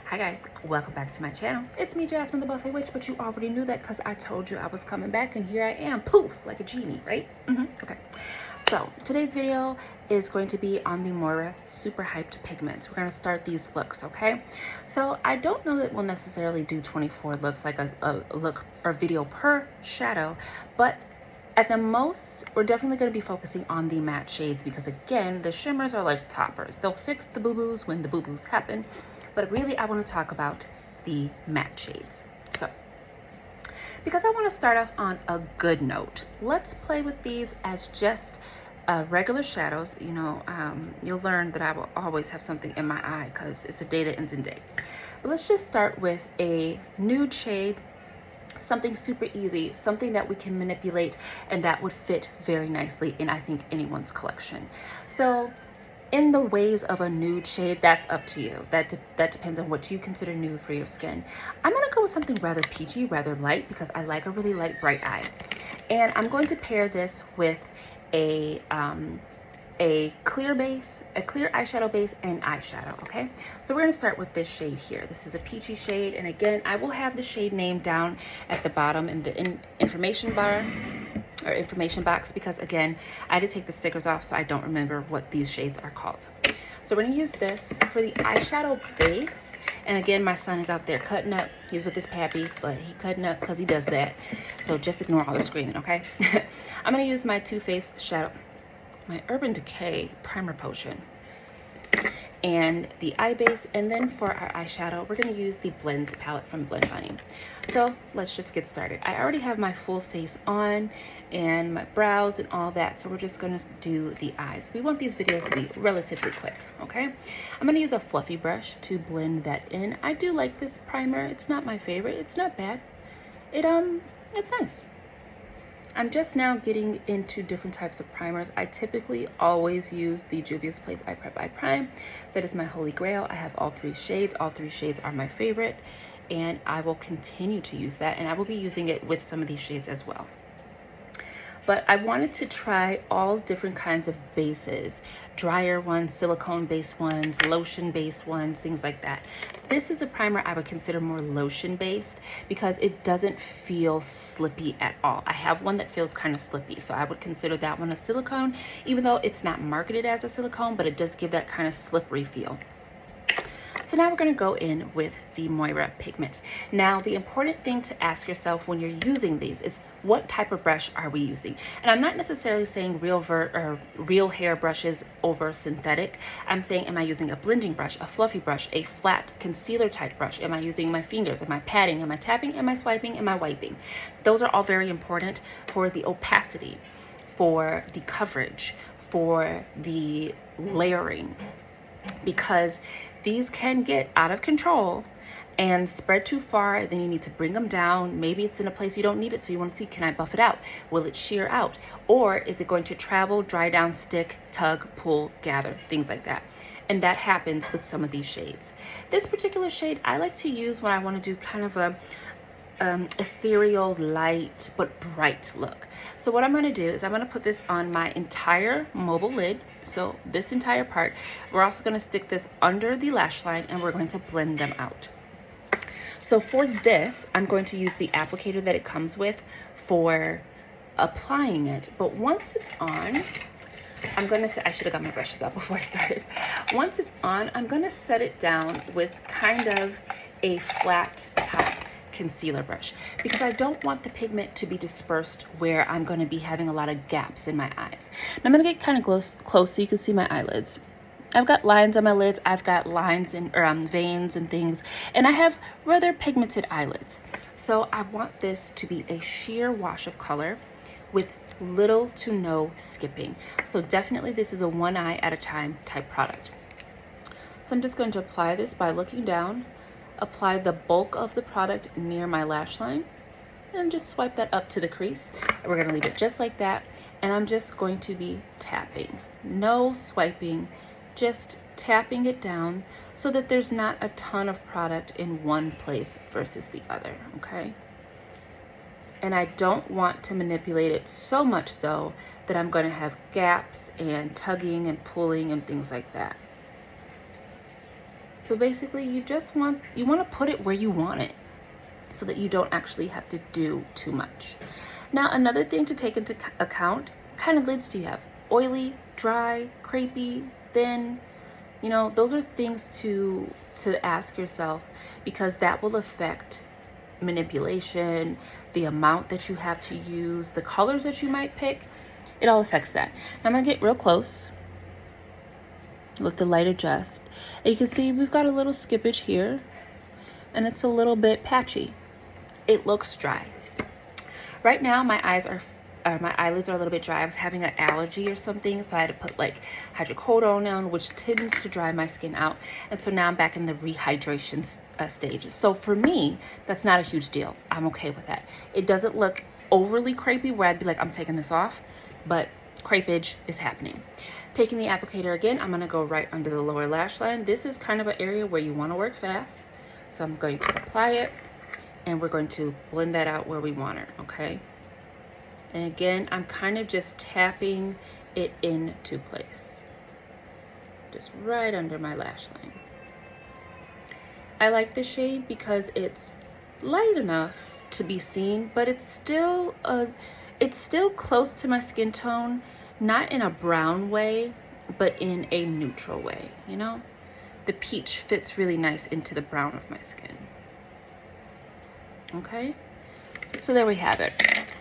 Hi guys, welcome back to my channel. It's me, Jasmine the Buffet Witch, but you already knew that because I told you I was coming back, and here I am, poof, like a genie, right? Okay. So today's video is going to be on the Moira Superhyped Pigments. We're going to start these looks, okay? So I don't know that we'll necessarily do 24 looks, like a look or video per shadow, but at the most, we're definitely going to be focusing on the matte shades because, again, the shimmers are like toppers. They'll fix the boo-boos when the boo-boos happen, but really I want to talk about the matte shades. So, because I want to start off on a good note, let's play with these as just regular shadows. You know, you'll learn that I will always have something in my eye because it's a day that ends in day. But let's just start with a nude shade, something super easy, something that we can manipulate and that would fit very nicely in, I think, anyone's collection. So in the ways of a nude shade, that's up to you. That depends on what you consider nude for your skin. I'm gonna go with something rather peachy, rather light, because I like a really light, bright eye. And I'm going to pair this with a clear base, a clear eyeshadow base, and eyeshadow, okay? So we're gonna start with this shade here. This is a peachy shade, and again, I will have the shade name down at the bottom in the information bar, or information box, because again, I did take the stickers off, so I don't remember what these shades are called. So we're gonna use this for the eyeshadow base, and again, my son is out there cutting up. He's with his pappy, but he cutting up because he does that. So just ignore all the screaming, okay? I'm gonna use my Too Faced shadow, my Urban Decay primer potion, and the eye base, and then for our eyeshadow we're going to use the blends palette from Blend Bunny. So let's just get started. I already have my full face on and my brows and all that, so we're just going to do the eyes. We want these videos to be relatively quick, okay? I'm going to use a fluffy brush to blend that in. I do like this primer. It's not my favorite. It's not bad. It's nice. I'm just now getting into different types of primers. I typically always use the Juvia's Place Eye Prep Eye Prime. That is my holy grail. I have all three shades. All three shades are my favorite, and I will continue to use that, and I will be using it with some of these shades as well. But I wanted to try all different kinds of bases, drier ones, silicone-based ones, lotion-based ones, things like that. This is a primer I would consider more lotion-based because it doesn't feel slippy at all. I have one that feels kind of slippy, so I would consider that one a silicone, even though it's not marketed as a silicone, but it does give that kind of slippery feel. So now we're going to go in with the Moira Pigment. Now, the important thing to ask yourself when you're using these is, what type of brush are we using? And I'm not necessarily saying real hair brushes over synthetic. I'm saying, am I using a blending brush, a fluffy brush, a flat concealer type brush? Am I using my fingers? Am I patting? Am I tapping? Am I swiping? Am I wiping? Those are all very important for the opacity, for the coverage, for the layering, because these can get out of control and spread too far. Then you need to bring them down. Maybe it's in a place you don't need it, so you want to see, can I buff it out? Will it shear out? Or is it going to travel, dry down, stick, tug, pull, gather, things like that? And that happens with some of these shades. This particular shade I like to use when I want to do kind of a ethereal, light but bright look. So what I'm going to do is I'm going to put this on my entire mobile lid, so this entire part. We're also going to stick this under the lash line, and we're going to blend them out. So for this, I'm going to use the applicator that it comes with for applying it, but once it's on, I'm going to say, I should have got my brushes out before I started. Once it's on, I'm going to set it down with kind of a flat top concealer brush, because I don't want the pigment to be dispersed where I'm going to be having a lot of gaps in my eyes. Now I'm going to get kind of close so you can see my eyelids. I've got lines on my lids, I've got lines and veins and things, and I have rather pigmented eyelids. So I want this to be a sheer wash of color with little to no skipping. So definitely this is a one eye at a time type product. So I'm just going to apply this by looking down, apply the bulk of the product near my lash line, and just swipe that up to the crease. And we're going to leave it just like that, and I'm just going to be tapping. No swiping, just tapping it down so that there's not a ton of product in one place versus the other, okay? And I don't want to manipulate it so much so that I'm going to have gaps and tugging and pulling and things like that. So basically you want to put it where you want it so that you don't actually have to do too much. Now, another thing to take into account, what kind of lids do you have? Oily, dry, crepey, thin? You know, those are things to ask yourself, because that will affect manipulation, the amount that you have to use, the colors that you might pick. It all affects that. Now I'm gonna get real close with the light adjust. And you can see we've got a little skippage here, and it's a little bit patchy. It looks dry. Right now my eyelids are a little bit dry. I was having an allergy or something, so I had to put like hydrocodone on, which tends to dry my skin out. And so now I'm back in the rehydration stage. So for me, that's not a huge deal. I'm okay with that. It doesn't look overly crepey where I'd be like, I'm taking this off, but crepage is happening. Taking the applicator again, I'm gonna go right under the lower lash line. This is kind of an area where you wanna work fast. So I'm going to apply it, and we're going to blend that out where we want it, okay? And again, I'm kind of just tapping it into place, just right under my lash line. I like the shade because it's light enough to be seen, but it's still close to my skin tone, not in a brown way, but in a neutral way, you know? The peach fits really nice into the brown of my skin. Okay, so there we have it.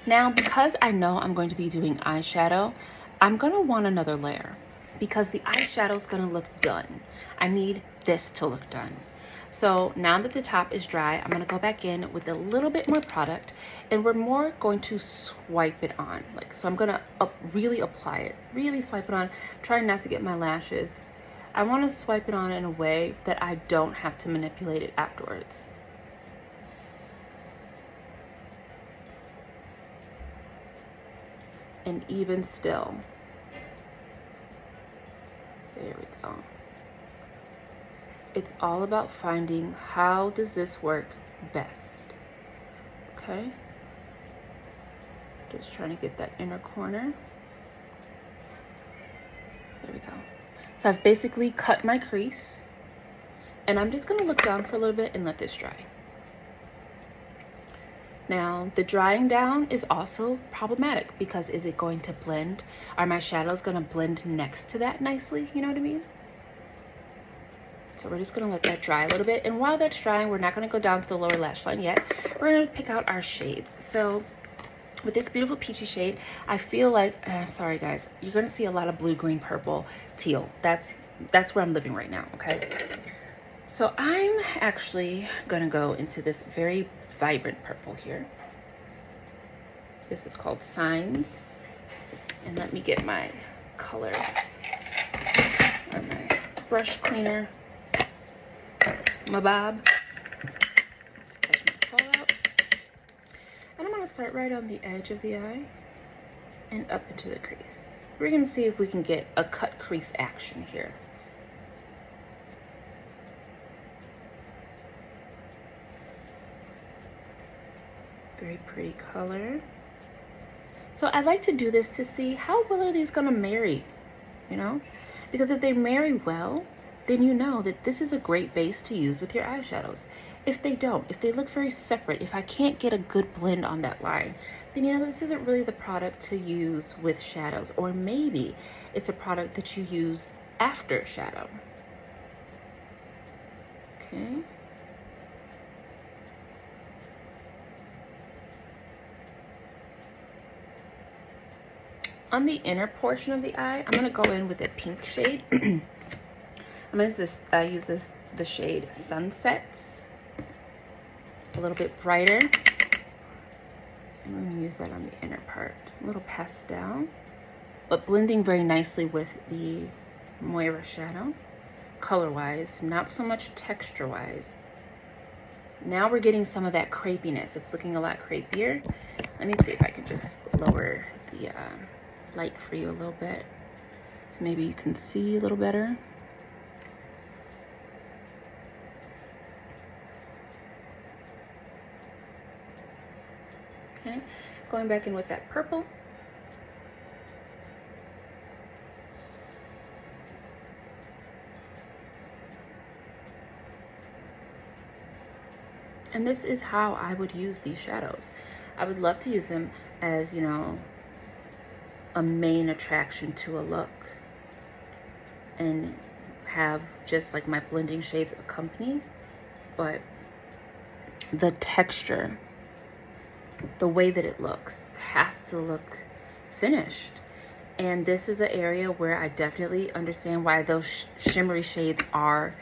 Now, because I know I'm going to be doing eyeshadow, I'm gonna want another layer because the eyeshadow is gonna look done. I need this to look done. So now that the top is dry, I'm gonna go back in with a little bit more product, and we're more going to swipe it on. So I'm gonna really apply it, really swipe it on, trying not to get my lashes. I wanna swipe it on in a way that I don't have to manipulate it afterwards. And even still, there we go. It's all about finding how does this work best, okay? Just trying to get that inner corner. There we go. So I've basically cut my crease, and I'm just gonna look down for a little bit and let this dry. Now, the drying down is also problematic because is it going to blend? Are my shadows gonna blend next to that nicely? You know what I mean? So we're just gonna let that dry a little bit. And while that's drying, we're not gonna go down to the lower lash line yet. We're gonna pick out our shades. So with this beautiful peachy shade, I feel like, I'm sorry guys, you're gonna see a lot of blue, green, purple, teal. That's where I'm living right now, okay? So I'm actually gonna go into this very vibrant purple here. This is called Signs. And let me get my color or my brush cleaner, my bob, to catch my fallout. And I'm gonna start right on the edge of the eye and up into the crease. We're gonna see if we can get a cut crease action here. Very pretty color. So I like to do this to see how well are these gonna marry, you know? Because if they marry well, then you know that this is a great base to use with your eyeshadows. If they don't, if they look very separate, if I can't get a good blend on that line, then you know this isn't really the product to use with shadows, or maybe it's a product that you use after shadow. Okay. On the inner portion of the eye, I'm gonna go in with a pink shade. I'm gonna just use the shade Sunsets, a little bit brighter. I'm gonna use that on the inner part, a little pastel, but blending very nicely with the Moira shadow, color-wise, not so much texture-wise. Now we're getting some of that crepiness. It's looking a lot crepier. Let me see if I can just lower the light for you a little bit, so maybe you can see a little better. Okay, going back in with that purple. And this is how I would use these shadows. I would love to use them as, you know, a main attraction to a look, and have just like my blending shades accompany, but the texture, the way that it looks, has to look finished. And this is an area where I definitely understand why those shimmery shades are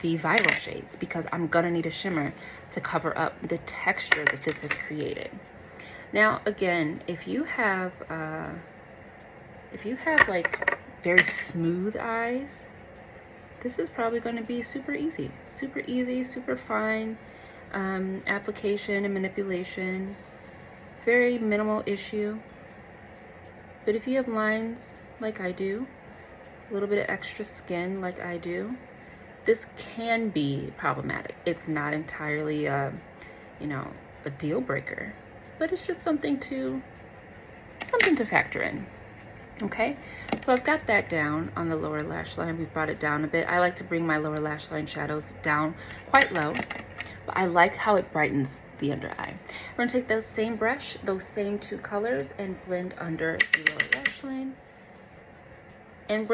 the viral shades, because I'm gonna need a shimmer to cover up the texture that this has created. Now, again, if you have like very smooth eyes, this is probably going to be super easy, super fine application and manipulation, very minimal issue. But if you have lines like I do, a little bit of extra skin like I do, this can be problematic. It's not entirely you know, a deal breaker, but it's just something to factor in. Okay, so I've got that down on the lower lash line. We've brought it down a bit. I like to bring my lower lash line shadows down quite low, but I like how it brightens the under eye. We're gonna take the same brush, those same two colors, and blend under the lower lash line. And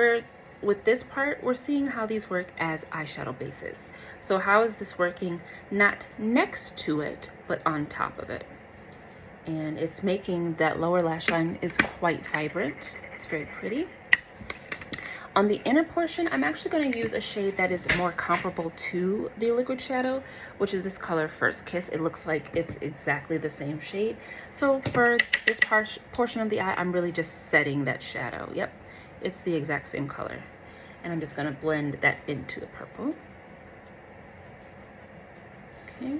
with this part, we're seeing how these work as eyeshadow bases. So how is this working? Not next to it, but on top of it. And it's making that lower lash line is quite vibrant. It's very pretty. On the inner portion, I'm actually going to use a shade that is more comparable to the liquid shadow, which is this color First Kiss. It looks like it's exactly the same shade. So for this portion of the eye, I'm really just setting that shadow. Yep, it's the exact same color. And I'm just going to blend that into the purple. Okay.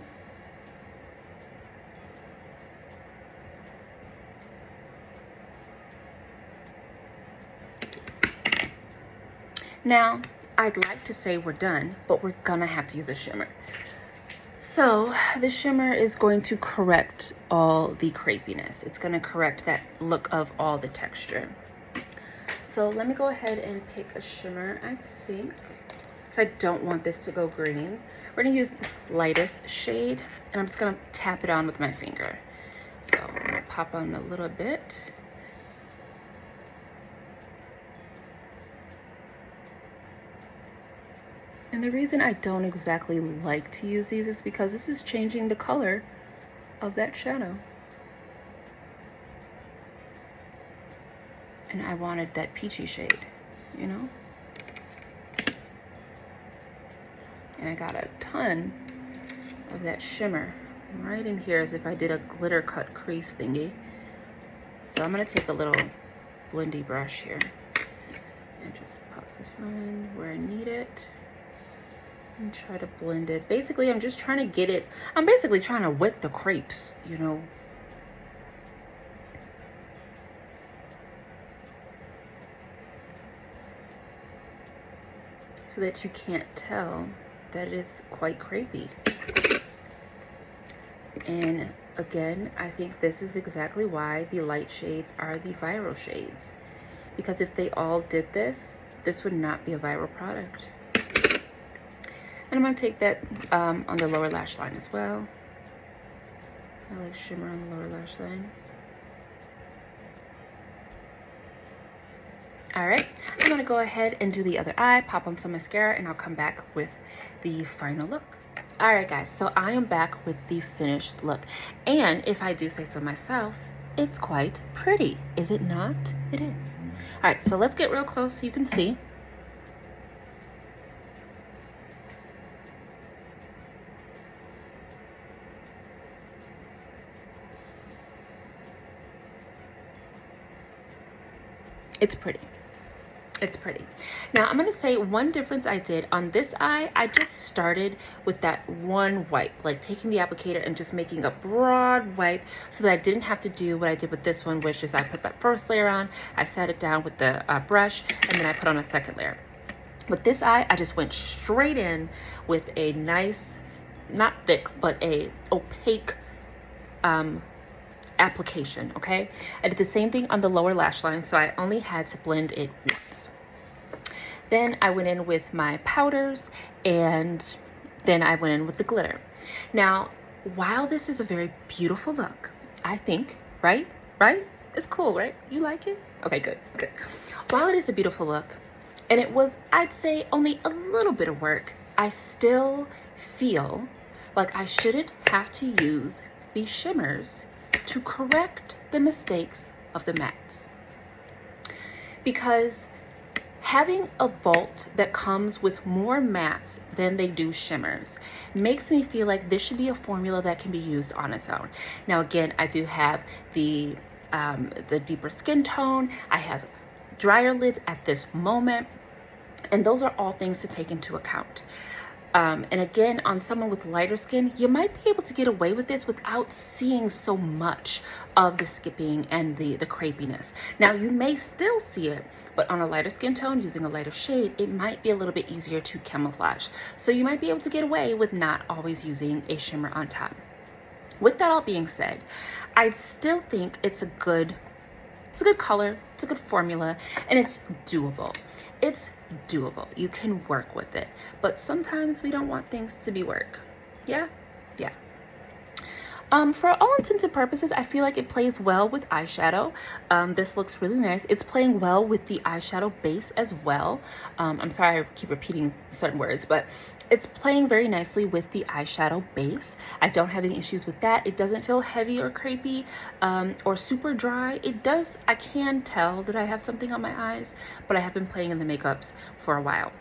Now, I'd like to say we're done, but we're gonna have to use a shimmer. So the shimmer is going to correct all the crepiness. It's gonna correct that look of all the texture. So let me go ahead and pick a shimmer, I think. So I don't want this to go green. We're gonna use this lightest shade, and I'm just gonna tap it on with my finger. So I'm gonna pop on a little bit. And the reason I don't exactly like to use these is because this is changing the color of that shadow. And I wanted that peachy shade, you know? And I got a ton of that shimmer right in here, as if I did a glitter cut crease thingy. So I'm gonna take a little blendy brush here and just pop this on where I need it. And try to blend it. Basically, I'm just trying to get it, I'm basically trying to wet the crepes, you know. So that you can't tell that it is quite crepey. And again, I think this is exactly why the light shades are the viral shades. Because if they all did this, this would not be a viral product. And I'm going to take that on the lower lash line as well. I like shimmer on the lower lash line. All right, I'm going to go ahead and do the other eye, pop on some mascara, and I'll come back with the final look. All right, guys, so I am back with the finished look. And if I do say so myself, it's quite pretty. Is it not? It is. All right, so let's get real close so you can see. It's pretty. It's pretty. Now I'm gonna say one difference I did on this eye, I just started with that one wipe, like taking the applicator and just making a broad wipe so that I didn't have to do what I did with this one, which is I put that first layer on, I set it down with the brush, and then I put on a second layer. With this eye, I just went straight in with a nice, not thick, but a opaque application. Okay, I did the same thing on the lower lash line, so I only had to blend it once. Then I went in with my powders, and then I went in with the glitter. Now while this is a very beautiful look, I think, right? Right? It's cool, right? You like it? Okay, good, good. While it is a beautiful look, and it was, I'd say, only a little bit of work, I still feel like I shouldn't have to use these shimmers to correct the mistakes of the mattes. Because having a vault that comes with more mattes than they do shimmers makes me feel like this should be a formula that can be used on its own. Now, again, I do have the deeper skin tone. I have drier lids at this moment, and those are all things to take into account. And again, on someone with lighter skin, you might be able to get away with this without seeing so much of the skipping and the crepiness. Now, you may still see it, but on a lighter skin tone, using a lighter shade, it might be a little bit easier to camouflage. So you might be able to get away with not always using a shimmer on top. With that all being said, I still think it's a good color, it's a good formula, and it's doable. It's doable. You can work with it, but sometimes we don't want things to be work. Yeah. For all intents and purposes, I feel like it plays well with eyeshadow. This looks really nice. It's playing well with the eyeshadow base as well. I'm sorry I keep repeating certain words, but it's playing very nicely with the eyeshadow base. I don't have any issues with that. It doesn't feel heavy or crepey or super dry. I can tell that I have something on my eyes, but I have been playing in the makeups for a while.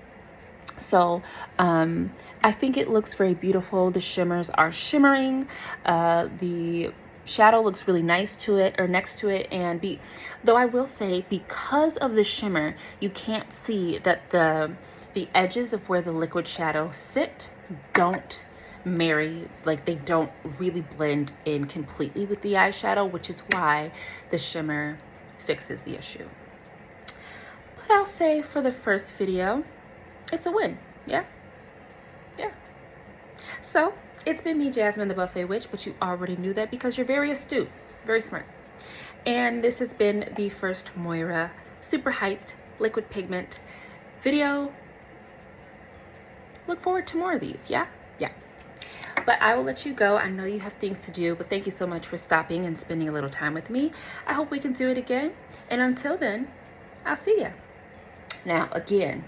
So I think it looks very beautiful. The shimmers are shimmering. The shadow looks really nice to it or next to it, and though I will say, because of the shimmer, you can't see that the edges of where the liquid shadow sit don't marry, like they don't really blend in completely with the eyeshadow, which is why the shimmer fixes the issue. But I'll say for the first video, it's a win. Yeah. So it's been me, Jasmine the Buffet Witch, but you already knew that because you're very astute, very smart. And this has been the first Moira Superhyped liquid pigment video. Look forward to more of these. Yeah. But I will let you go. I know you have things to do, but thank you so much for stopping and spending a little time with me. I hope we can do it again. And until then, I'll see ya. Now, again,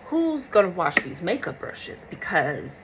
who's gonna wash these makeup brushes? Because